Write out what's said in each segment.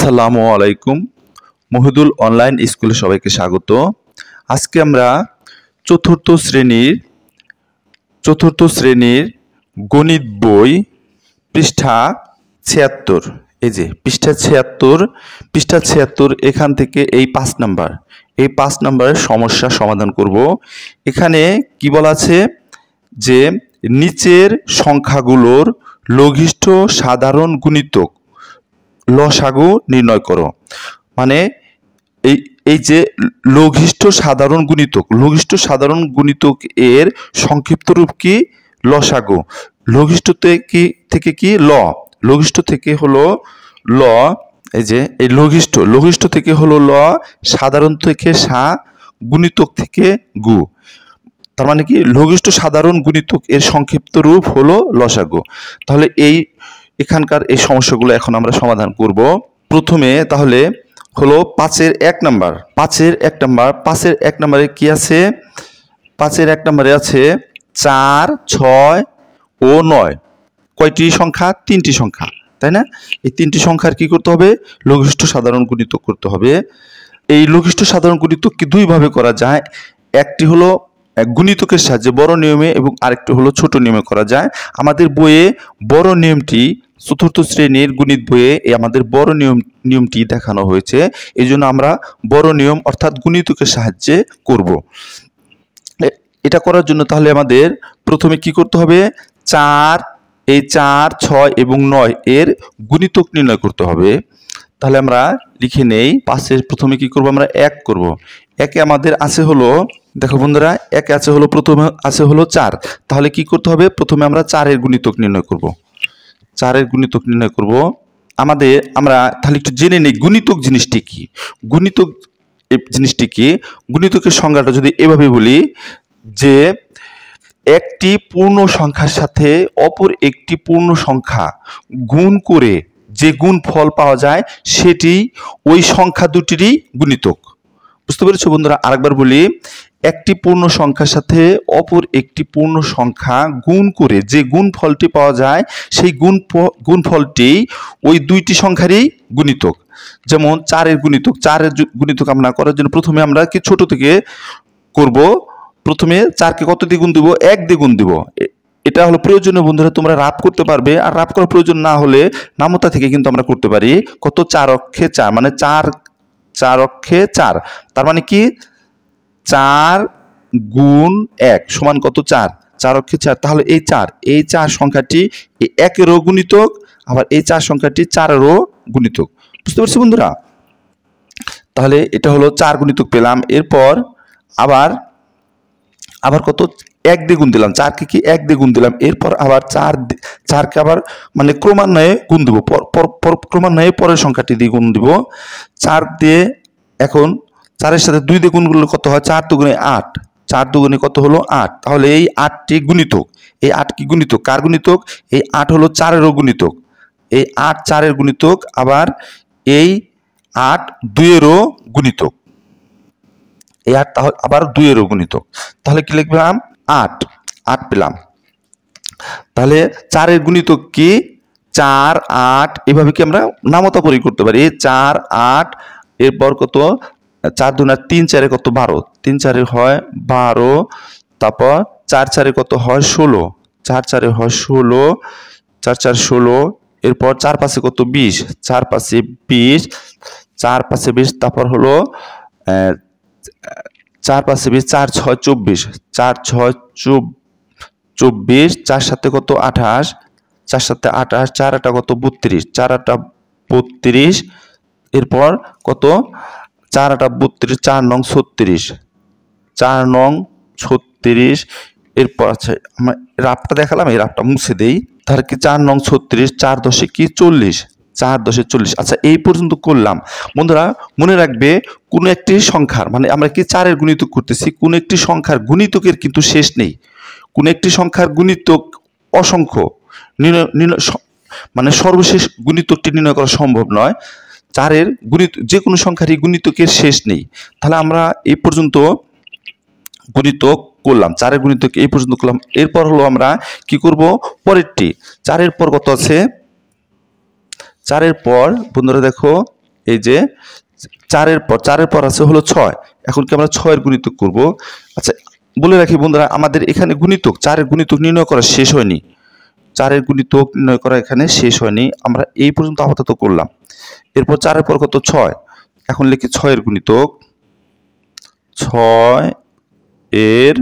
আসসালামু আলাইকুম। মহিদুল অনলাইন স্কুলে সবাইকে স্বাগত। আজকে আমরা চতুর্থ শ্রেণীর গণিত বই পৃষ্ঠা ৭৬, এই যে পৃষ্ঠা ৭৬ এখান থেকে এই ৫ নাম্বারের সমস্যা সমাধান করব। এখানে কি বলা আছে যে নিচের সংখ্যাগুলোর লঘিষ্ঠ সাধারণ গুণিতক লসাগু নির্ণয় করো। মানে এই যে লঘিষ্ঠ সাধারণ গুণিতক এর সংক্ষিপ্ত রূপ কি? লসাগু। লঘিষ্ঠ থেকে কি? লঘিষ্ঠ থেকে হলো ল। এই যে এই লঘিষ্ঠ থেকে হলো ল, সাধারণ থেকে সা, গুণিতক থেকে গু। তার মানে কি লঘিষ্ঠ সাধারণ গুণিতক এর সংক্ষিপ্ত রূপ হলো লসাগু। তাহলে এখানকার এই সমস্যাগুলো এখন আমরা সমাধান করব। প্রথমে তাহলে হলো 5-এর 1 নাম্বার। 5-এর 1 নাম্বারে কি আছে? 5-এর 1 নাম্বারে আছে 4, 6 ও 9। কয়টি সংখ্যা? 3টি সংখ্যা, তাই না? এই 3টি সংখ্যার কি করতে হবে? লঘিষ্ঠ সাধারণ গুণিতক করতে হবে। এই লঘিষ্ঠ সাধারণ গুণিতক কি দুইভাবে করা যায়। একটি হলো গুণিতকের সাহায্যে বড় নিয়মে এবং আরেকটি হলো ছোট নিয়মে করা যায়। আমাদের বইয়ে বড় নিয়মটি, চতুর্থ শ্রেণীর গণিত বইয়ে আমাদের বড় নিয়মটি দেখানো হয়েছে। এই জন্য আমরা বড় নিয়ম অর্থাৎ গুণিতকের সাহায্যে করব। এটা করার জন্য তাহলে আমাদের প্রথমে কি করতে হবে? 4, 6 এবং 9 এর গুণিতক নির্ণয় করতে হবে। তাহলে আমরা লিখে নেই। 5-এর প্রথমে কি করব? আমরা 1 করব। 1-এ আমাদের আছে হলো, দেখো বন্ধুরা, 1-এ আছে হলো, প্রথমে আছে হলো 4। তাহলে কি করতে হবে? প্রথমে আমরা 4-এর গুণিতক নির্ণয় করব। 4-এর গুণিতক নির্ণয় করব। আমরা তাহলে একটু জেনে নেই গুণিতক জিনিসটি কি। গুণিতকের সংজ্ঞাটা যদি এভাবে বলি যে একটি পূর্ণ সংখ্যার সাথে অপর একটি পূর্ণ সংখ্যা গুণ করে যে গুণফল পাওয়া যায় সেটি ওই সংখ্যা দুটিরই গুণিতক। বুঝতে পেরেছো বন্ধুরা? আরেকবার বলি, একটি পূর্ণ সংখ্যার সাথে অপর একটি পূর্ণ সংখ্যা গুণ করে যে গুণফলটি পাওয়া যায় সেই গুণফলটি ওই দুইটি সংখ্যারই গুণিতক। যেমন 4-এর গুণিতক আমরা করার জন্য প্রথমে আমরা কি ছোট থেকে করব। প্রথমে 4-কে কত দিয়ে গুণ দিব? 1 দিয়ে গুণ দিব। এটা হলো প্রয়োজনীয় বন্ধুরা, তোমরা রাফ করতে পারবে। আর রাফ করার প্রয়োজন না হলে নামতা থেকে কিন্তু আমরা করতে পারি। কত? 4 অক্ষে 4, মানে 4 অক্ষে 4। তার মানে কি 4 গুণ 1 সমান কত? 4। 4 অক্ষে 4। তাহলে এই 4 সংখ্যাটি এই 1-এরও গুণিতক, আবার এই 4 সংখ্যাটি 4-এরও গুণিতক। বুঝতে পারছি বন্ধুরা? তাহলে এটা হলো 4 গুণিতক পেলাম। এরপর আবার কত? 1 দিয়ে গুণ দিলাম। 4-কে কি 1 দিয়ে গুণ দিলাম। এরপর আবার 4-কে আবার মানে ক্রমান্বয়ে গুণ দিব। ক্রমান্বয়ে পরের সংখ্যাটি দিয়ে গুণ দিব। 4 দিয়ে এখন 4-এর সাথে 2 দিয়ে গুণ করলে কত হয়? 4 দুগুণে 8। 4 দুগুণে কত হলো? 8। তাহলে এই 8টি গুণিতক। এই 8 কি গুণিতক? কার গুণিতক? এই 8 হলো 4-এরও গুণিতক। এই 8 4-এর গুণিতক, আবার এই 8 2-এরও গুণিতক। এই 8 আবার 2-এরও গুণিতক। তাহলে কি লিখলাম? 8 পেলাম। তাহলে 4-এর গুণিতক কি? 4, 8। এভাবে কি আমরা নামতা পরি করতে পারি। 4, 8। এরপর কত? 4 দুগুণে 3 4-এ কত? 12। 3 4-এ হয় 12। তারপর 4 4-এ কত হয়? 16। 4 4-এ হয় 16। 4 4 16। এরপর 4 5-এ কত? 20। 4 5-এ 20। 4 5-এ 20। তারপর হলো 4 5-এ 20। 4 6 24। 4 6 24। 4 7-এ কত? 28। 4 7-এ 28। 4 8 কত? 32। 4 8 32। এরপর কত? 4 8 32। 4 নং 36। 4 নং 36। এরপর আছে আমরা রাফটা দেখালাম, এই রাফটা মুছে দেই। তাহলে কি 4 নং 36। 4 10-এ কি? 40। 4 10-এ 40। আচ্ছা, এই পর্যন্ত করলাম। বন্ধুরা মনে রাখবে, কোনো একটি সংখ্যার মানে আমরা কি 4-এর গুণিতক করতেছি, কোনো একটি সংখ্যার গুণিতকের কিন্তু শেষ নেই। কোনো একটি সংখ্যার গুণিতক অসংখ্য, মানে সর্বশেষ গুণিতকটি নির্ণয় করা সম্ভব নয়। 4-এর যে কোনো সংখ্যারই গুণিতকের শেষ নেই। তাহলে আমরা এই পর্যন্ত গুণিতক করলাম, 4-এর গুণিতক এই পর্যন্ত করলাম। এরপর হলো আমরা কি করব? পরেরটি 4-এর পর কত আছে? 4-এর পর বন্ধুরা দেখো এই যে চারের পর আছে হলো 6। এখন কি আমরা 6 এর গুণিতক করব। আচ্ছা বলে রাখি বন্ধুরা, আমাদের এখানে গুণিতক 4 এর গুণিতক নির্ণয় করা শেষ হয়নি। 4 এর গুণিতক নির্ণয় করা এখানে শেষ হয়নি, আমরা এই পর্যন্ত আপাতত করলাম। এরপর 4 এর পর কত 6, এখন লিখি 6 এর গুণিতক, 6 এর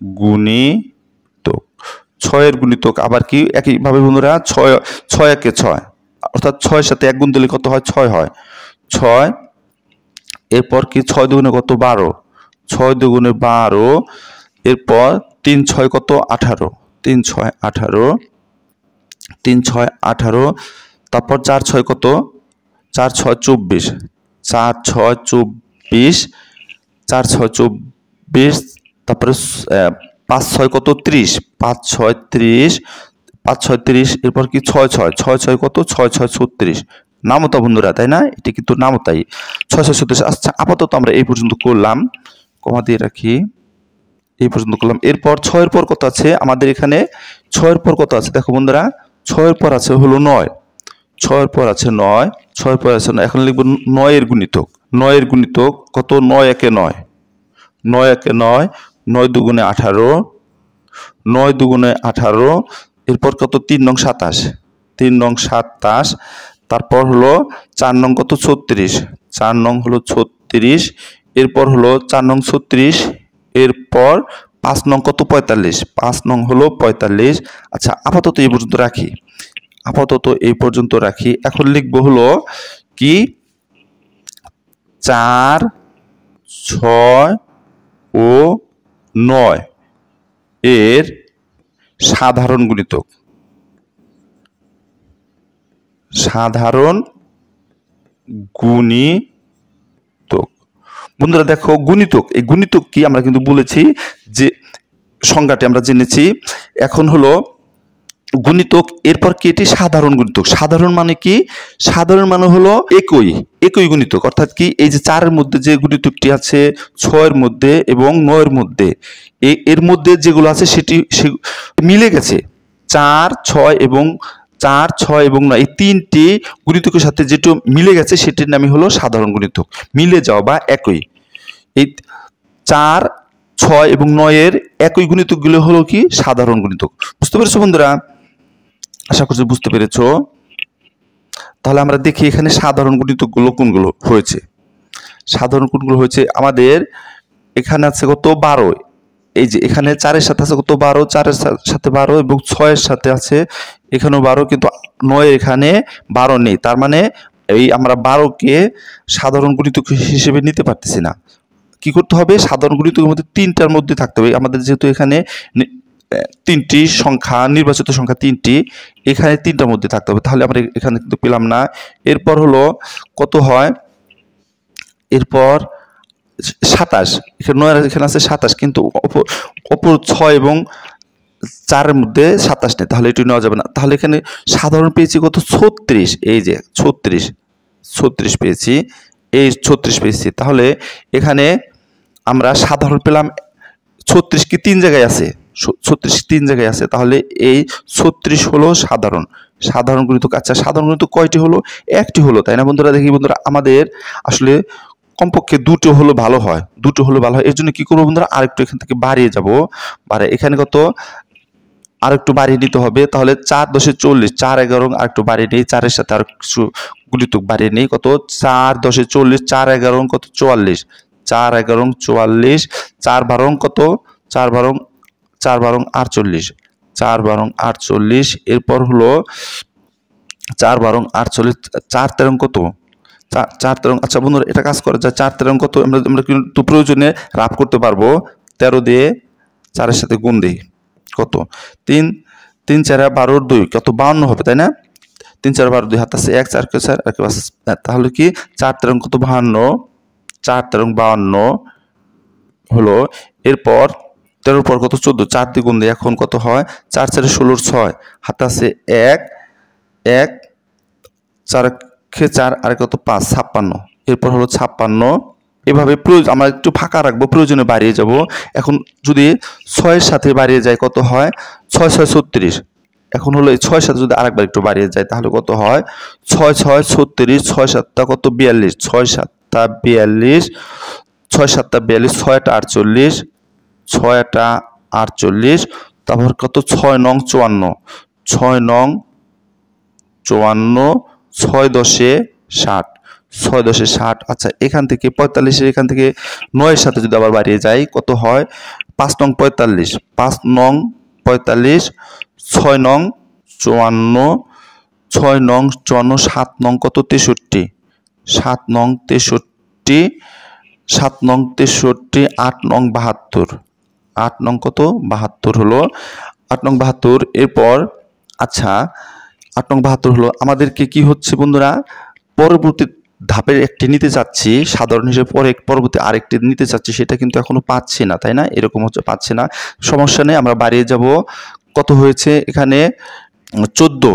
গুণিতক, 6 এর গুণিতক আবার কি একইভাবে বন্ধুরা 6 একে 6, অর্থাৎ 6 এর সাথে 1 গুণ দিলে কত হয় 6 হয় 6। এরপর কি 6 দুগুণে কত 12, 6 দুগুণে 12, এরপর 3 6 কত 18, 3 6 18, 3 6 18, তারপর 4 6 কত 4 6 24, 4 6 24, 4 6 24, তারপরে 5 6 কত 30, 5 6 30, 5 6 30, এরপর কি 6 6 6 6 কত 6 6 36, নামতা বন্ধুরা, তাই না? এটি কিন্তু নামতাই 6 6 36। আচ্ছা আপাতত আমরা এই পর্যন্ত করলাম, কমা দিয়ে রাখি, এই পর্যন্ত করলাম। এরপর 6 এর পর কত আছে আমাদের এখানে, 6 এর পর কত আছে দেখো বন্ধুরা, 6 এর পর আছে হলো 9, 6 এর পর আছে 9, 6 এর পর আছে 9। এখন লিখব 9 এর গুণিতক, 9 এর গুণিতক কত 9 একে 9, 9 একে 9, 9 দুগুণে 18, 9 দুগুণে 18, এরপর কত 3 নং 27, 3 নং 27, তারপর হলো 4 নং কত 36, 4 নং হলো 36, এরপর হলো 4 নং 36, এরপর 5 নং কত 45, 5 নং হলো 45। আচ্ছা আপাতত এই পর্যন্ত রাখি, আপাতত এই পর্যন্ত রাখি। এখন লিখব হলো কি 4 6 ও 9 এর সাধারণ গুণিতক, সাধারণ গুণিতক। বন্ধুরা দেখো গুণিতক, এই গুণিতক কি আমরা কিন্তু বলেছি যে সংজ্ঞাটি আমরা জেনেছি। এখন হলো গুণিতক, এরপর কি এটি সাধারণ গুণিতক। সাধারণ মানে কি, সাধারণ মানে হলো একই গুণিতক, অর্থাৎ কি এই যে 4 এর মধ্যে যে গুণিতকটি আছে 6 এর মধ্যে এবং 9 এর মধ্যে, এর মধ্যে যেগুলো আছে সেটি মিলে গেছে। 4 6 এবং 9 এই তিনটি গুণিতকের সাথে যেটা মিলে গেছে সেটির নামই হলো সাধারণ গুণিতক, মিলে যাওয়া বা একই। এই 4 6 এবং 9 এর একই গুণিতকগুলো হলো কি সাধারণ গুণিতক। বুঝতে পেরেছো বন্ধুরা? আশা করছি বুঝতে পেরেছো। তাহলে আমরা দেখি এখানে সাধারণ গুণিতকগুলো কোনগুলো হয়েছে। সাধারণ কোনগুলো হয়েছে আমাদের এখানে আছে কত 12, এই যে এখানে 4 এর সাথে আছে কত 12, 4 এর সাথে 12 এবং 6 এর সাথে আছে এখানেও 12, কিন্তু 9 এখানে 12 নেই, তার মানে এই আমরা 12 কে সাধারণ গুণিতক হিসেবে নিতে পারতেছি না। কি করতে হবে, সাধারণ গুণিতকের মধ্যে 3টার মধ্যে থাকতে হবে। আমাদের যেহেতু এখানে 3টি সংখ্যা, নির্বাচিত সংখ্যা 3টি, এখানে 3টার মধ্যে থাকতে হবে, তাহলে আমরা এখানে কিন্তু পেলাম না। এরপর হলো কত হয়, এরপর 27, এখানে আছে 27, কিন্তু অপর 6 এবং 4 এর মধ্যে 27 নেই, তাহলে এটি নেওয়া যাবে না। তাহলে এখানে সাধারণ পেয়েছি কত 36, এই যে 36 পেয়েছি, এই 36 পেয়েছি। তাহলে এখানে আমরা সাধারণ পেলাম 36 কি 3 জায়গায় আছে, 36 3 জায়গায় আছে, তাহলে এই 36 হলো সাধারণ গুণিতক। আচ্ছা সাধারণ গুণিতক কয়টি হলো, একটি হলো, তাই না বন্ধুরা? দেখি বন্ধুরা আমাদের আসলে কমপক্ষে দুটো হলো ভালো হয়, এর জন্য কি করবো বন্ধুরা, আরেকটু এখান থেকে বাড়িয়ে যাব, এখানে কত আরেকটু বাড়িয়ে নিতে হবে। তাহলে 4 10 40, 4 11 আরেকটু বাড়িয়ে নেই, 4 এর সাথে আর কিছু গুণিতক বাড়িয়ে নেই, কত 4 10 40, 4 11 কত 44, 4 11 44, 4 12 কত 4 12 48, 4 12 48, এরপর হলো 4 12 48, 4 13 কত 4 13। আচ্ছা বন্ধুরা এটা কাজ করা যায়, 4 13 কত আমরা কিন্তু প্রয়োজনে রাফ করতে পারবো, 13 দিয়ে 4 এর সাথে গুণ দিই, কত 3 3 4 12 2 কত 52 হবে, তাই না? 3 4 12 2 হাত আছে 1 4 4 তাহলে কি 4 13 কত 52, 4 13 52 হলো। এরপর 13 পর কত 14, 4 দিয়ে গুণ দিই, এখন কত হয় 4 4 16 6 হাতে আছে 1 1 4 4 আর কত 5 56, এরপর হলো 56। এভাবে আমরা একটু ফাঁকা রাখবো, প্রয়োজনে বাড়িয়ে যাব। এখন যদি 6 এর সাথে বাড়িয়ে যায় কত হয় 6 6 36, এখন হলো এই 6 সাথে যদি আরেকবার একটু বাড়িয়ে যায় তাহলে কত হয় 6 6 36 6 7টা কত 42 6 7টা 42 6 7টা 42 6টা 48 6টা 48 তারপর কত 6 নং 54 6 নং 54 6 10 60 6 10 60 আচ্ছা এখান থেকে 45 এখান থেকে 9 এর সাথে যদি আবার বাড়িয়ে যাই কত হয় 5 নং 45 5 নং 45 6 নং 54 6 নং 54 7 নং কত 63 7 নং 63 7 নং 63 8 নং 72 8 নং কত 72 হলো 8 নং 72 এরপর আচ্ছা 8 নং 72 হলো আমাদেরকে কি হচ্ছে বন্ধুরা পরবর্তী ধাপের একটি নিতে চাচ্ছি সাধারণ হিসেবে পরবর্তী আরেকটি নিতে চাচ্ছি সেটা কিন্তু এখনো পাচ্ছি না তাই না এরকম হচ্ছে পাচ্ছি না সমস্যা নেই আমরা বাড়িয়ে যাব কত হয়েছে এখানে 14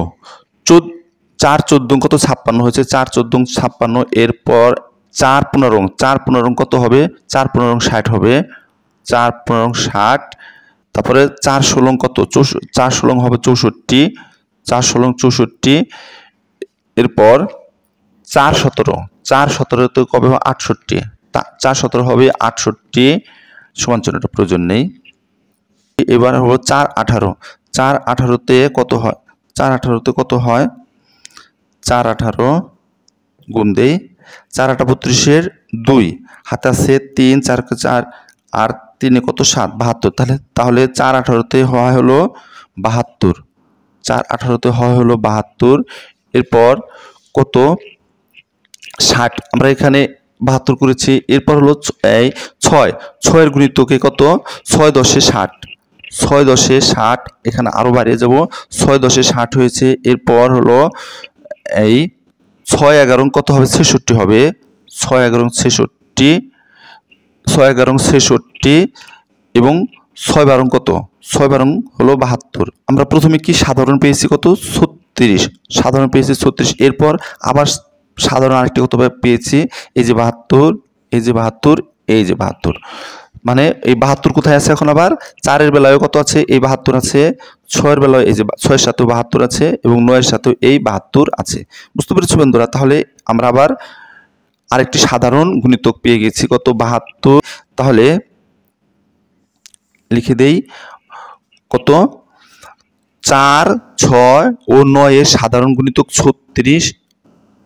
4 14 কত 56 হয়েছে 4 14 56 এরপর 4 15 কত হবে 4 15 60 হবে 4 15 60 তারপরে 4 16 কত 4 16 হবে 64 4 16 64 এরপর 4 17 তো কবে হবে 68 4 17 হবে 68 সমান চিহ্নটা প্রয়োজন নেই এবার হলো 4 18 4 18 তে কত হয় 4 18 তে কত হয় 4 18 গুণ দেই 4 8 32 এর 2 হাতে আছে 3 4 4 আর 3 কত 7 72 তাহলে 4 18 তে হয় হলো 72 4 18 তে হয় হলো 72 এরপর কত 60 আমরা এখানে 72 করেছি এরপর হলো এই 6 এর গুণিতকে কত 6 10 60 6 10 60 এখানে আরো বাড়িয়ে যাব 6 10 60 হয়েছে এরপর হলো এই 6 11 কত হবে 66 হবে 6 11 66 6 11 66 এবং 6 12 কত 6 12 হলো 72 আমরা প্রথমে কি সাধারণ পেয়েছি কত 36 সাধারণ পেয়েছি 36 এরপর আবার সাধারণ আরেকটি কত পেয়েছি এই যে 72 এই যে 72 এই যে 72 মানে এই 72 কোথায় আছে এখন আবার 4 এর বেলায় কত আছে এই 72 আছে 6 এর বেলায় এই যে 6 এর সাথে 72 আছে এবং 9 এর সাথে এই 72 আছে বুঝতে পেরেছো বন্ধুরা তাহলে আমরা আবার আরেকটি সাধারণ গুণিতক পেয়ে গেছি কত 72 তাহলে লিখে দেই কত 4 6 ও 9 এর সাধারণ গুণিতক 36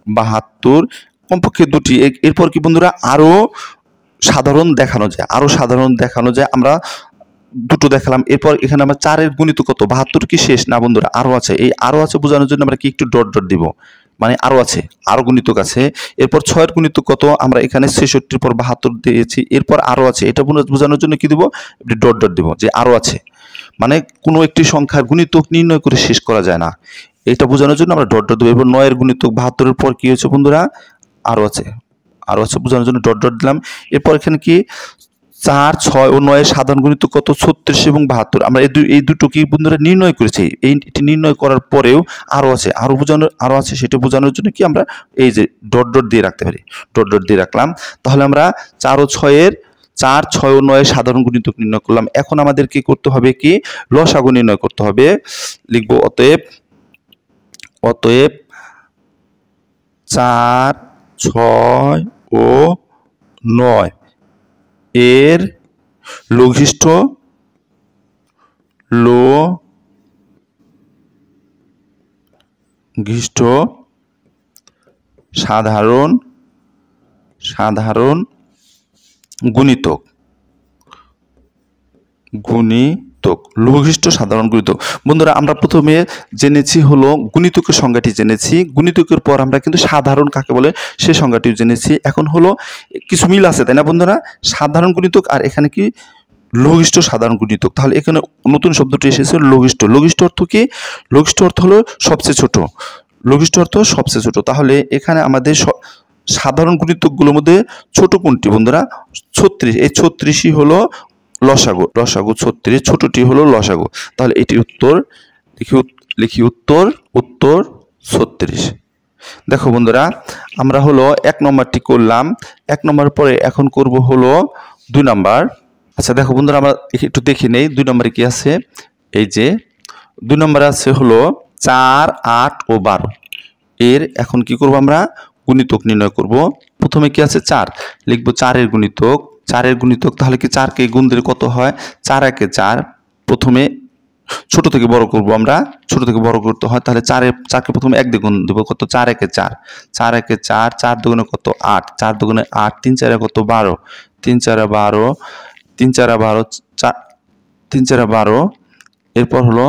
72 কমপক্ষে দুটি এরপর কি বন্ধুরা আরো সাধারণ দেখানো যায় আমরা দুটো দেখালাম এরপর এখানে আমরা 4 এর গুণিতক কত 72 কি শেষ না বন্ধুরা আরো আছে এই আরো আছে বোঝানোর জন্য আমরা কি একটু ডট ডট দিব মানে আরো আছে আরো গুণিতক আছে এরপর 6 এর গুণিতক কত আমরা এখানে 66 এর পর 72 দিয়েছি এরপর আরো আছে এটা বোঝানোর জন্য কি দিব একটু ডট ডট দিব যে আরো আছে মানে কোনো একটি সংখ্যার গুণিতক নির্ণয় করে শেষ করা যায় না এটা বোঝানোর জন্য আমরা ডট ডট দেব এরপর 9 এর গুণিতক 72 এর পর কি হয়েছে বন্ধুরা আরো আছে বোঝানোর জন্য ডট ডট দিলাম এরপর এখানে কি 4 6 ও 9 এর সাধারণ গুণিতক কত 36 এবং 72 আমরা এই দুটো কি বন্ধুরা নির্ণয় করেছি এটি নির্ণয় করার পরেও আরো আছে সেটা বোঝানোর জন্য কি আমরা এই যে ডট ডট দিয়ে রাখতে পারি ডট ডট দিয়ে রাখলাম তাহলে আমরা 4 ও 6 এর 4 6 ও 9 এর সাধারণ গুণিতক নির্ণয় করলাম এখন আমাদের কি করতে হবে কি লসাগু নির্ণয় করতে হবে লিখব অতএব 4 6 ও 9 এর লঘিষ্ঠ সাধারণ গুণিতক লঘিষ্ঠ সাধারণ গুণিতক বন্ধুরা আমরা প্রথমে জেনেছি হলো গুণিতকের সংজ্ঞাটি জেনেছি গুণিতকের পর আমরা কিন্তু সাধারণ কাকে বলে সেই সংজ্ঞাটিও জেনেছি এখন হলো কিছু মিল আছে তাই না বন্ধুরা সাধারণ গুণিতক আর এখানে কি লঘিষ্ঠ সাধারণ গুণিতক তাহলে এখানে নতুন শব্দটি এসেছে লঘিষ্ঠ অর্থ কি লঘিষ্ঠ অর্থ হলো সবচেয়ে ছোট লঘিষ্ঠ অর্থ সবচেয়ে ছোট তাহলে এখানে আমাদের সাধারণ গুণিতকগুলোর মধ্যে ছোট কোনটি বন্ধুরা 36 এই 36ই হলো লসাগু 36 ছোটটি হলো লসাগু তাহলে এটি উত্তর লিখি উত্তর 36 দেখো বন্ধুরা আমরা হলো 1 নম্বরটি করলাম 1 নম্বর পরে এখন করব হলো 2 নাম্বার আচ্ছা দেখো বন্ধুরা আমরা একটু দেখে নেই 2 নম্বরে কি আছে এই যে 2 নম্বরে আছে হলো 4, 8 ও 12। এর এখন কি করব আমরা গুণিতক নির্ণয় করব। প্রথমে কি আছে 4, লিখব 4 এর গুণিতক। 4 এর গুণিতক তাহলে কি 4 কে গুণ দিলে কত হয়? 4 একে 4। প্রথমে ছোট থেকে বড় করব আমরা, ছোট থেকে বড় করতে হয়, তাহলে 4 কে প্রথমে 1 দিয়ে গুণ দেব, কত? 4 একে 4, 4 একে 4, 4 দুগুণে কত? 8, 4 দুগুণে 8, 3 4 কত? 12, 3 4 12, 3 4 12, 3 4 12। এরপর হলো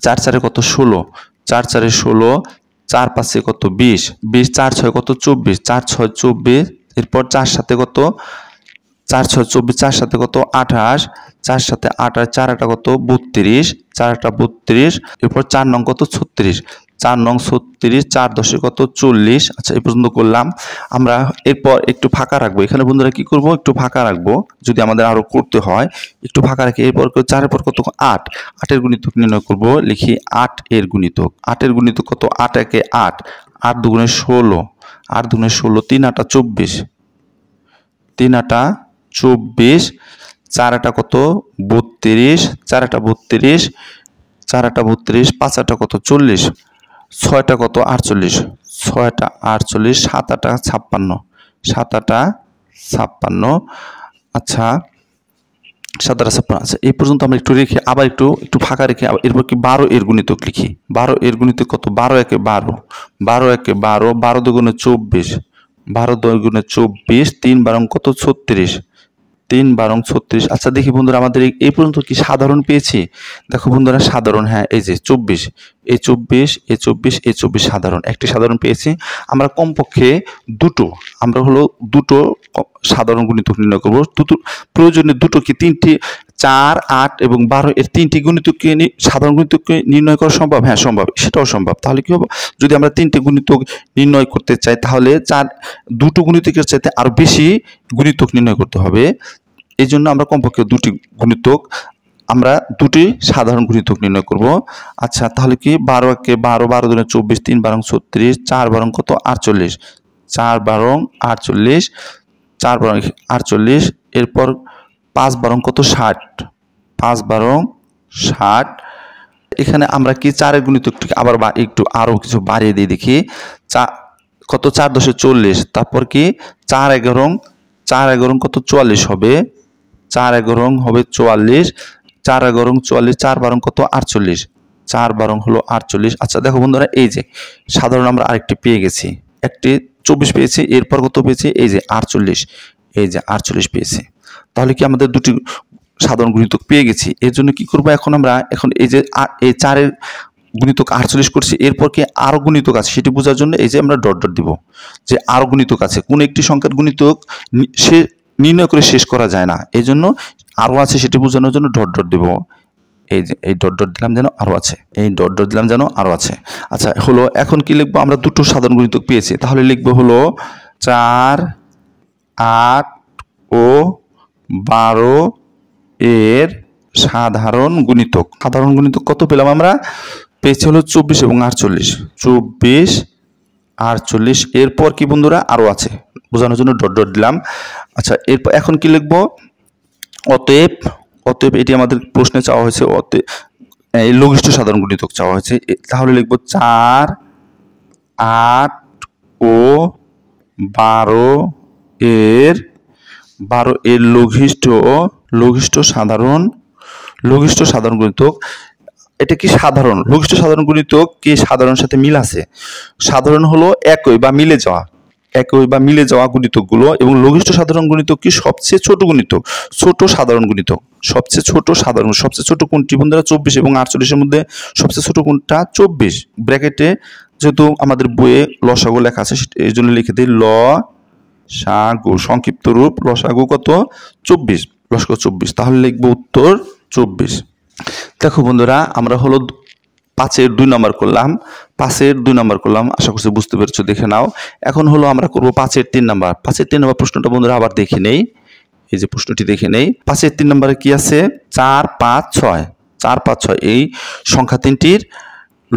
4 4 কত? 16, 4 4 16, 4 5 কত? 20, 20 4 6 কত? 24, 4 6 24। এরপর 4 7 কত? 4 6 24, 4 7 কত? 28, 4 7 28, 4 8 কত? 32, 4 8 32। এরপর 4 নং কত? 36, 4 নং 36, 4 10 কত? 40। আচ্ছা, এই পর্যন্ত করলাম আমরা। এরপর একটু ফাঁকা রাখবো এখানে বন্ধুরা, কি করব? একটু ফাঁকা রাখবো, যদি আমাদের আরো করতে হয় একটু ফাঁকা রেখে এরপর 4 এর পর কত? 8, 8 এর গুণিতক নির্ণয় করব। লিখি 8 এর গুণিতক। 8 এর গুণিতক কত? 8 একে 8, 8 দুগুণে 16, 8 দুগুণে 16, 3 8 24, 3 8 24, 4 8 কত? 32, 4 8 32, 4 8 32, 5 8 কত? 40, 6 কত? 48, 6 48, 7 8 56, 7 8 56। আচ্ছা, 7 8 56। আচ্ছা, এই পর্যন্ত আমরা একটু রেখে আবার একটু ফাঁকা রেখে এরপর কি 12 এর গুণিতক লিখি। 12 এর গুণিতক কত? 12 একে 12, 12 একে 12, 12 দুগুণে 24, 12 দুগুণে 24, 3 12 কত? 36, 3 12 36। আচ্ছা, দেখি বন্ধুরা আমাদের এই পর্যন্ত কি সাধারণ পেয়েছি? দেখো বন্ধুরা, সাধারণ, হ্যাঁ, এই যে 24, এই 24, এই 24, এই 24 সাধারণ, একটি সাধারণ পেয়েছি। আমরা কমপক্ষে আমরা হলো দুটো সাধারণ গুণিতক নির্ণয় করবো। প্রয়োজনে দুটো কি তিনটি, 4 8 এবং 12 এর তিনটি গুণিতককে সাধারণ গুণিতককে নির্ণয় করা সম্ভব? হ্যাঁ, সম্ভব, সেটাও সম্ভব। তাহলে কি হবে? যদি আমরা তিনটে গুণিতক নির্ণয় করতে চাই তাহলে দুটো গুণিতকের চাইতে আরো বেশি গুণিতক নির্ণয় করতে হবে। এই জন্য আমরা কমপক্ষে দুটি গুণিতক, আমরা দুটি সাধারণ গুণিতক নির্ণয় করব। আচ্ছা, তাহলে কি 12 একে 12, 12 দুগুণে 24, 3 12 36, 4 12 কত? 48, 4 12 48, 4 12 48। এরপর 5 12 কত? 60, 5 12 60। এখানে আমরা কি 4 এর গুণিতকটিকে আবার একটু আরো কিছু বাড়িয়ে দিই, দেখি কত? 4 10 40। তারপর কি 4 11, 4 11 কত? 44 হবে, 4 11 হবে 44, 4 11 44, 4 12 কত? 48, 4 12 হলো 48। আচ্ছা, দেখো বন্ধুরা, এই যে সাধারণ আমরা আরেকটি পেয়ে গেছি, একটি 24 পেয়েছি, এরপর কত পেয়েছি? এই যে 48, এই যে 48 পেয়েছি। তাহলে কি আমাদের দুটি সাধারণ গুণিতক পেয়ে গেছি। এর জন্য কি করব এখন আমরা? এখন এই যে এই 4 এর গুণিতক 48 করছি, এরপর কি আরো গুণিতক আছে সেটি বোঝার জন্য এই যে আমরা ডট ডট দিব, যে আরো গুণিতক আছে। কোন একটি সংখ্যার গুণিতক সে নির্ণয় করে শেষ করা যায় না, এই জন্য আরো আছে সেটি বোঝানোর জন্য ডট ডট দেব। এই যে এই ডট ডট দিলাম যেন আরো আছে, এই ডট ডট দিলাম যেন আরো আছে। আচ্ছা, হলো এখন কি লিখবো? আমরা দুটো সাধারণ গুণিতক পেয়েছি, তাহলে লিখবো হলো 4 8 ও 12 এর সাধারণ গুণিতক। সাধারণ গুণিতক কত পেলাম আমরা? পেয়েছি হলো 24 এবং 48, 24 48। এরপর কি বন্ধুরা? আরো আছে, বোঝানোর জন্য ডট ডট দিলাম। আচ্ছা, এরপর এখন কি লিখবো? অতএব, অতএব এটি আমাদের প্রশ্নে চাওয়া হয়েছে, অতএব এই লঘিষ্ঠ সাধারণ গুণিতক চাওয়া হয়েছে। তাহলে লিখবো 4 8 ও 12 এর লঘিষ্ঠ সাধারণ গুণিতক। এটা কি সাধারণ? লঘিষ্ঠ সাধারণ গুণিতক কি সাধারণ সাথে মিল আছে? সাধারণ হলো একই বা মিলে যাওয়া গুণিতকগুলো, এবং লঘিষ্ঠ সাধারণ গুণিতক কি সবচেয়ে ছোট গুণিতক, ছোট সাধারণ গুণিতক। সবচেয়ে ছোট কোনটি বন্ধুরা? 24 এবং 48 এর মধ্যে সবচেয়ে ছোট কোনটা? 24। ব্র্যাকেটে যেহেতু আমাদের বইয়ে লসাগু লেখা আছে, এই জন্য লিখে দিই লসাগু, সংক্ষিপ্ত রূপ লসাগু কত? 24, লসাগু 24। তাহলে লিখবো উত্তর 24। দেখো বন্ধুরা, আমরা হলো 5 এর 2 নম্বর করলাম, 5 এর 2 নম্বর করলাম, আশা করছি বুঝতে পেরেছো, দেখে নাও। এখন হলো আমরা করব 5 এর 3 নম্বর। 5 এর 3 নম্বর প্রশ্নটা বন্ধুরা আবার দেখে নেই, এই যে প্রশ্নটি দেখে নেই। 5 এর 3 নম্বরে কি আছে? 4 5 6, 4 5 6 এই সংখ্যা তিনটির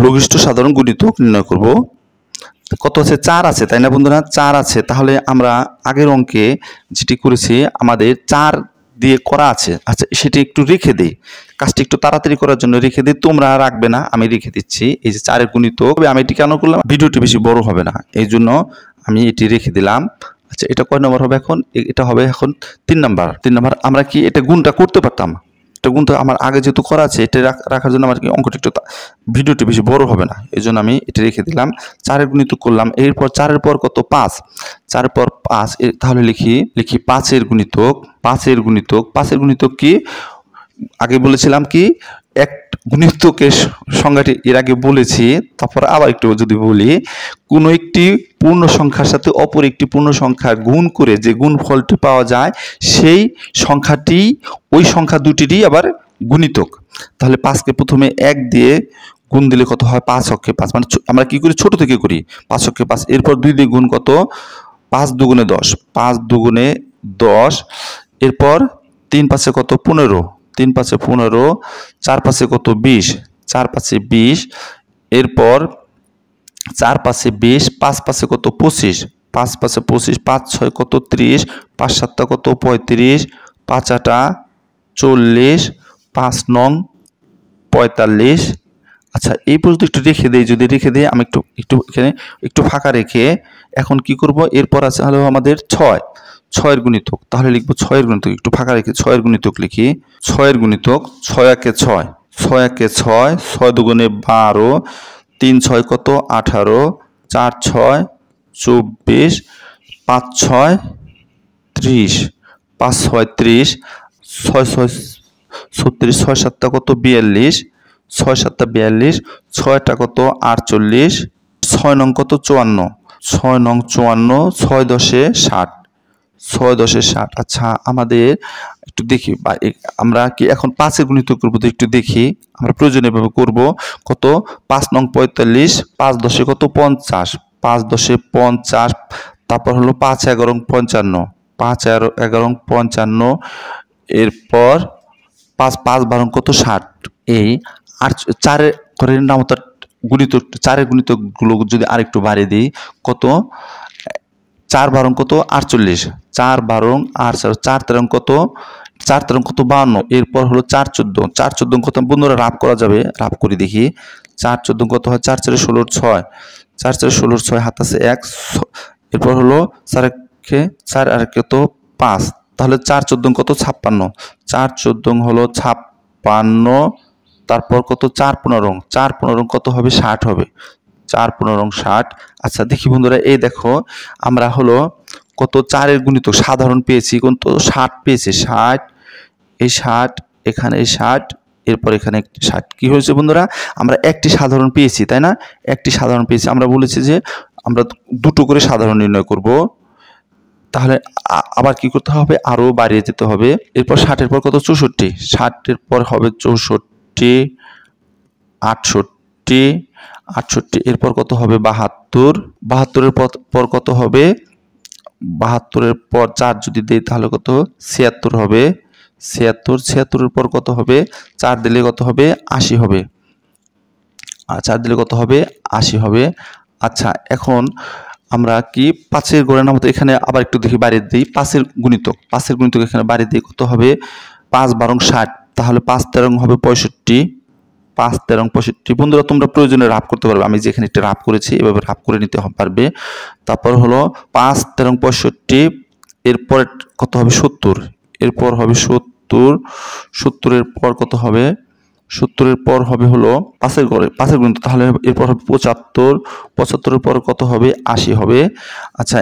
লঘিষ্ঠ সাধারণ গুণিতক নির্ণয় করব। কত আছে? 4 আছে, তাই না বন্ধুরা? 4 আছে। তাহলে আমরা আগের অঙ্কে যেটি করেছি, আমাদের 4 দিয়ে করা আছে। আচ্ছা সেটা একটু রেখে দেই, কাজটি একটু তাড়াতাড়ি করার জন্য রেখে দিই, তোমরা রাখবে না, আমি রেখে দিচ্ছি। এই যে 4 এর গুণিতক, আমি এটি কেন করলাম, ভিডিওটি বেশি বড় হবে না এই জন্য আমি এটি রেখে দিলাম। আচ্ছা এটা কয় নম্বর হবে এখন, এটা হবে এখন 3 নাম্বার। 3 নাম্বার আমরা কি এটা গুণটা করতে পারতাম, এটা গুণটা আমার আগে যেহেতু করা আছে, এটা রাখার জন্য আমার কি অঙ্কটা একটু ভিডিওটি বেশি বড় হবে না, এই জন্য আমি এটা রেখে দিলাম। 4 এর গুণিতক করলাম, এরপর 4 এর পর কত 5, 4 এর পর 5, তাহলে লিখি 5 এর গুণিতক। 5 এর গুণিতক, 5 এর গুণিতক কি আগে বলেছিলাম কি এক গুণিতকের সংখ্যাটি এর আগে বলেছি, তারপর আবার একটু যদি বলি, কোনো একটি পূর্ণ সংখ্যার সাথে অপর একটি পূর্ণ সংখ্যা গুণ করে যে গুণফলটি পাওয়া যায় সেই সংখ্যাটি ওই সংখ্যা দুটিরই আবার গুণিতক। তাহলে 5কে প্রথমে 1 দিয়ে গুণ দিলে কত হয়, 5 অক্ষে 5, মানে আমরা কি করি ছোট থেকে করি, 5 অক্ষে 5, এরপর 2 দিয়ে গুণ কত, 5 দুগুণে 10, 5 দুগুণে 10, এরপর 3 5 কত 15, 3 5 15, 4 5 কত 20, 4 5 20, এরপর 4 5 20, 5 5 কত 25, 5 5 25, 5 6 কত 30, 5 7 কত 35, 5 8 40, 5 9 45। আচ্ছা এই পর্যন্ত একটু রেখে দেই, যদি রেখে দিই আমি একটু এখানে একটু ফাঁকা রেখে এখন কি করব, এরপর আছে হলো আমাদের 6, 6 এর গুণিতক, তাহলে লিখবো 6 এর গুণিতক, একটু ফাঁকা রেখে 6 এর গুণিতক লিখি। 6 এর গুণিতক, 6 একে 6, 6 একে 6, 6 দুগুণে 12, 3 6 কত 18, 4 6 24, 5 6 30, 5 6 30, 6 6 36, 6 7 কত 42, 6 7 42, 6 কত 48, 6 নং কত 54, 6 নং 54, 6 10 60, 6 10 60। আচ্ছা আমাদের একটু দেখি আমরা কি এখন 5 এর গুণিতক করব, তো একটু দেখি আমরা প্রয়োজনীয়ভাবে করব। কত 5 নং 45, 5 10 কত 50, 5 10 50, তারপর হলো 5 11 55, 5 11 55, এরপর 5 5 12 কত 60। এই আর 4 এর ঘরের নাম তো গুণিতক, 4 এর গুণিতক গুলো যদি আরেকটু বাড়িয়ে দিই, কত 4 12 কত 48, 4 12 আর 4 13 কত, 4 13 কত 52, এরপর হলো 4 14, 4 14 কত বন্ধুরা রাব করা যাবে, রাব করে দেখি 4 14 কত হয়, 4 4 16 6, 4 4 16 6 হাত আছে 1, এরপর হলো 4 একে 4 আর কত 5, তাহলে 4 14 কত 56, 4 14 হলো 56, তারপর কত 4 15, 4 15 কত হবে 60 হবে, 4 15 60। আচ্ছা দেখি বন্ধুরা এই দেখো আমরা হলো কত 4 এর গুণিতক সাধারণ পেয়েছি, কত 60 পেয়েছি, 60, এই 60 এখানে এই 60, এরপর এখানে একটি 60, কি হয়েছে বন্ধুরা আমরা একটি সাধারণ পেয়েছি তাই না, একটি সাধারণ পেয়েছি। আমরা বলেছি যে আমরা দুটো করে সাধারণ নির্ণয় করব, তাহলে আবার কি করতে হবে, আরো বাড়িয়ে যেতে হবে। এরপর 60 এর পর কত 64, 60 এর পর হবে 64, 68, 68, এরপর কত হবে 72, 72 এর পর কত হবে, 72 এর পর 4 যদি দেই তাহলে কত 76 হবে, 76, 76 এর পর কত হবে 4 দিলে কত হবে 80 হবে, আর 4 দিলে কত হবে 80 হবে। আচ্ছা এখন আমরা কি 5 এর গড়ের নামতে এখানে আবার একটু দেখি বাড়িয়ে দিই, 5 এর গুণিতক, 5 এর গুণিতক এখানে বাড়িয়ে দিই, কত হবে 5 12 60, তাহলে 5 13 হবে 65, 5 13 65। বন্ধুরা তোমরা প্রয়োজনে রাব করতে পারবে, আমি যেখানে একটা রাব করেছি এভাবে রাব করে নিতে পারবে। তারপর হলো 5 13 65, এরপর কত হবে 70, এরপর হবে 70, 70 এর পর কত হবে 70 এর পর হবে হলো 5 এর গড়ে 5 এর গুণিতক, তাহলে এরপর হবে 75, 75 এর পর কত হবে 80 হবে। আচ্ছা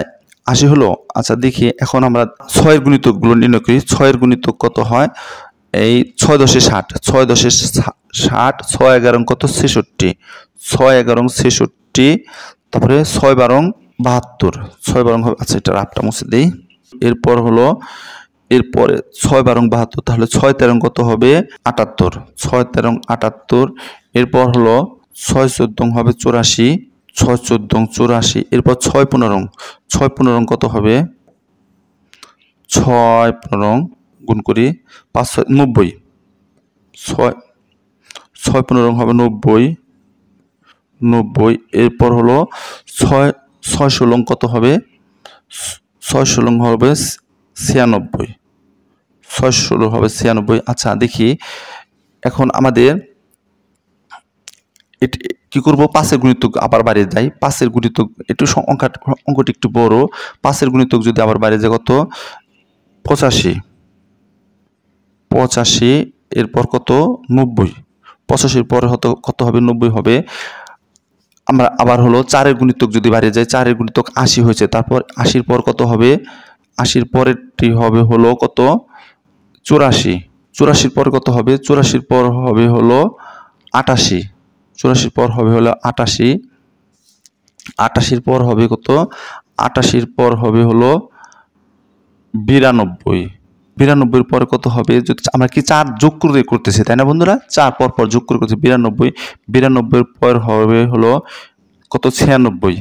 80 হলো। আচ্ছা দেখি এখন আমরা 6 এর গুণিতকগুলো নির্ণয় করি। 6 এর গুণিতক কত হয়, এই 6 10 60, 6 10 60, 6 11 কত 66, 6 11 66, তারপরে 6 12 72, 6 12 হবে। আচ্ছা এটা রাবটা মুছে দেই। এরপর হলো এরপরে 6 12 72, তাহলে 6 13 কত হবে 78, 6 13 78, এরপর হলো 6 14 হবে 84, 6 14 84, এরপর 6 15, 6 15 কত হবে 6 15 গুণ করি 5 90, 6 6 15 হবে 90, 90, এরপর হলো 6 6 16 কত হবে 6 16 হবে 96, 6 16 হবে 96। আচ্ছা দেখি এখন আমাদের কি করব, 5-এর গুণিতক আবার বাইরে যায়। 5-এর গুণিতক একটু অঙ্কটি একটু বড়। 5-এর গুণিতক যদি আবার বাইরে যায় কত, 85। 85 এরপর কত, 90। 85 পর কত হবে, 90 হবে। আমরা আবার হলো 4-এর গুণিতক যদি বাইরে যায়, 4-এর গুণিতক 80 হয়েছে, তারপর 80-র পর কত হবে, 80-র পরেরটি হবে হলো কত, 84। 84-র পর কত হবে, 84-র পর হবে হলো 88। 84-র পর হবে হলো 88। 88-র পর হবে কত, 88-র পর হবে হলো 92। 92-র পর কত হবে, যদি আমরা কি 4 যোগ করে করতেছি তাই না বন্ধুরা, 4 পর পর যোগ করে করতেছি 92। 92-র পর হবে হলো কত, 96।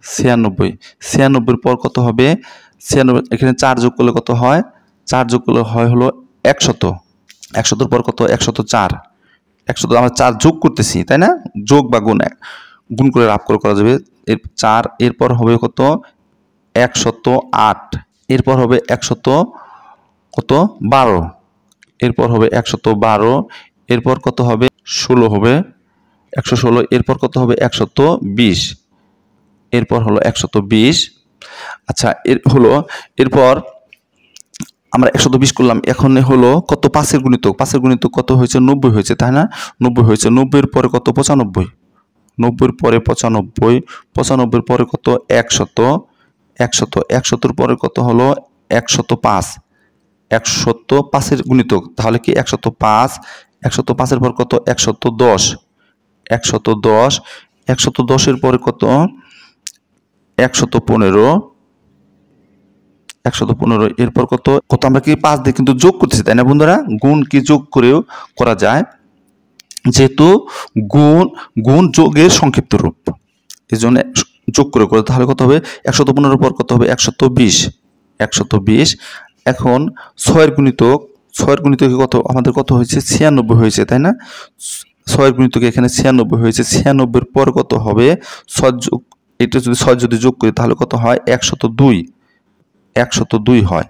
96। 96-র পর কত হবে, 96 এখানে 4 যোগ করলে কত হয়, 4 যোগ করলে হয় হলো 100। 100-র পর কত, 104। 100 আমরা 4 যোগ করতেছি তাই না, যোগ বা গুণ করে লাভ করা যাবে। এর 4 এরপর হবে কত, 108। এরপর হবে 112। এরপর হবে 112। এরপর কত হবে, 16 হবে 116। এরপর কত হবে, 120। এরপর হলো 120। আচ্ছা এরপর আমরা 120 করলাম। এখন হলো কত, 5-এর গুণিতক। 5-এর গুণিতক কত হয়েছে, 90 হয়েছে তাই না, 90 হয়েছে। 90-এর পরে কত, 95। 90-এর পরে 95। 95-এর পরে কত, 100। 100-র পরে কত হলো, 105। 105-এর গুণিতক তাহলে কি 105। 105-এর পর কত, 110। 110। 110-এর পরে কত, 115। 115। এরপর কত, আমরা কি 5 দিয়ে কিন্তু যোগ করতেছি তাই না বন্ধুরা, গুণ কি যোগ করেও করা যায়, যেহেতু গুণ যোগের সংক্ষিপ্ত রূপ, এই জন্য যোগ করে তাহলে কত হবে, 115-এর পর কত হবে, 120। 120। এখন 6-এর গুণিতক। 6-এর গুণিতকে কত আমাদের কত হয়েছে, 96 হয়েছে তাই না। 6-এর গুণিতকে এখানে 96 হয়েছে। 96-এর পর কত হবে, 6 যোগ, এটা যদি 6 যদি যোগ করি তাহলে কত হয়, 102। 102 হয়।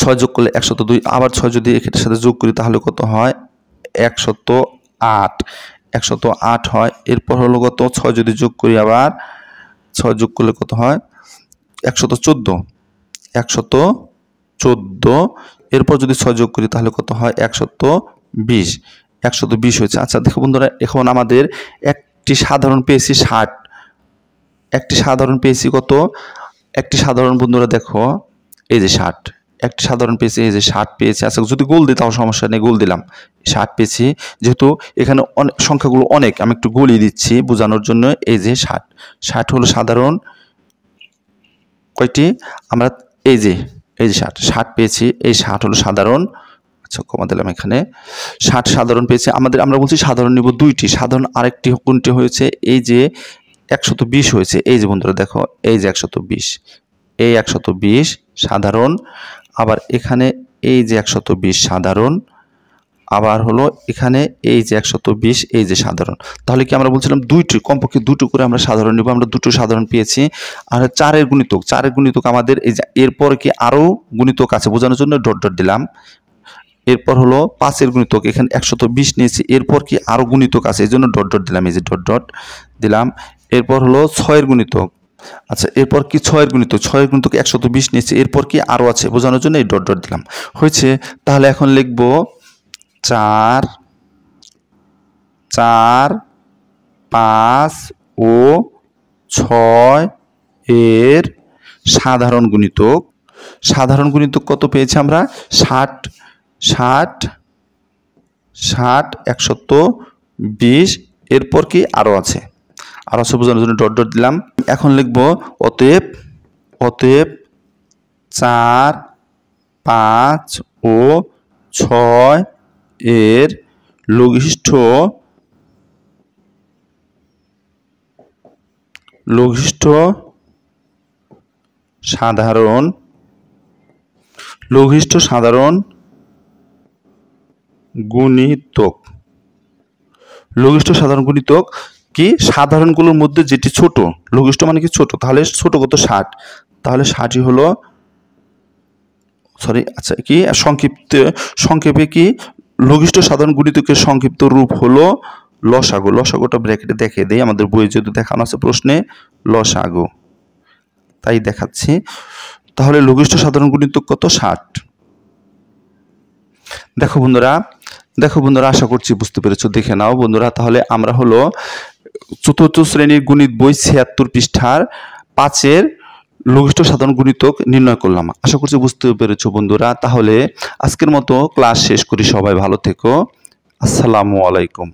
6 যোগ করলে 102। আবার 6 যদি এটার সাথে যোগ করি তাহলে কত হয়, 108। 108 হয়। এরপর হলো কত, 6 যদি যোগ করি, আবার 6 যোগ করলে কত হয়, 114। 114। এরপর যদি 6 যোগ করি তাহলে কত হয়, 120। 120 হয়েছে। আচ্ছা দেখো বন্ধুরা, এখন আমাদের একটি সাধারণ পেয়েছি 60। একটি সাধারণ পেয়েছি কত, একটি সাধারণ বন্ধুরা দেখো, এই যে 60। একটি সাধারণ পেয়েছি, এই যে 60 পেয়েছি। আচ্ছা যদি গোল দিই তাও সমস্যা নেই, গোল দিলাম, 60 পেয়েছি। যেহেতু এখানে সংখ্যাগুলো অনেক, আমি একটু গোলই দিচ্ছি বোঝানোর জন্য। এই যে 60। 60 হলো সাধারণ কয়টি, আমরা এই যে 60 পেয়েছি। এই 60 হলো সাধারণ। আচ্ছা কমা দিলাম এখানে, 60 সাধারণ পেয়েছি। আমরা বলছি সাধারণ নিব 2টি। সাধারণ আরেকটি কোনটি হয়েছে, এই যে 120 হয়েছে। এই যে বন্ধুরা দেখো, এই যে 120। এই 120 সাধারণ। আবার এখানে এই যে 120 সাধারণ। আবার হলো এখানে এই যে 120, এই যে সাধারণ। তাহলে কি আমরা বলছিলাম দুইটি, কমপক্ষে দুটো করে আমরা সাধারণ নিব। আমরা দুটো সাধারণ পেয়েছি। আর 4-এর গুণিতক। 4-এর গুণিতক আমাদের এই যে, এরপর কি আরও গুণিতক আছে বোঝানোর জন্য ডট ডট দিলাম। এরপর হলো 5-এর গুণিতক, এখানে 120 নিয়েছি। এরপর কি আরও গুণিতক আছে, এই জন্য ডট ডট দিলাম, এই যে ডট ডট দিলাম। এরপর হলো 6-এর গুণিতক। আচ্ছা এরপর কি 6-এর গুণিতক। 6-এর গুণিতক 120 নিয়েছি। এরপর কি আরও আছে বোঝানোর জন্য এই ডট ডট দিলাম। হয়েছে। তাহলে এখন লিখব 4, 5 ও 6 এর সাধারণ গুণিতক। সাধারণ গুণিতক কত পেয়েছি আমরা, 60, 120। এরপর কি আরও আছে, বোঝানোর জন্য ডট ডট দিলাম। এখন লিখব অতএব 4, 5 ও 6 এর লঘিষ্ঠ সাধারণ গুণিতক। লঘিষ্ঠ সাধারণ গুণিতক কি, সাধারণগুলোর মধ্যে যেটি ছোট। লঘিষ্ঠ মানে কি ছোট, তাহলে ছোট কত, 60। তাহলে 60ই হলো আচ্ছা কি সংক্ষেপে কি লঘিষ্ঠ সাধারণ গুণিতকের সংক্ষিপ্ত রূপ হলো লসাগু। লসাগুটা ব্র্যাকেটে দেখিয়ে দেই, আমাদের বইয়ে যেহেতু দেখানো আছে প্রশ্নে লসাগু, তাই দেখাচ্ছি। তাহলে লঘিষ্ঠ সাধারণ গুণিতক কত? 60। দেখো বন্ধুরা আশা করছি বুঝতে পেরেছো। দেখে নাও বন্ধুরা, তাহলে আমরা হলো চতুর্থ শ্রেণীর গণিত বই 76 পৃষ্ঠার 5-এর লঘিষ্ঠ সাধারণ গুণিতক নির্ণয় করলাম। আশা করছি বুঝতে পেরেছো বন্ধুরা। তাহলে আজকের মতো ক্লাস শেষ করি, সবাই ভালো থেকো। আসসালামু আলাইকুম।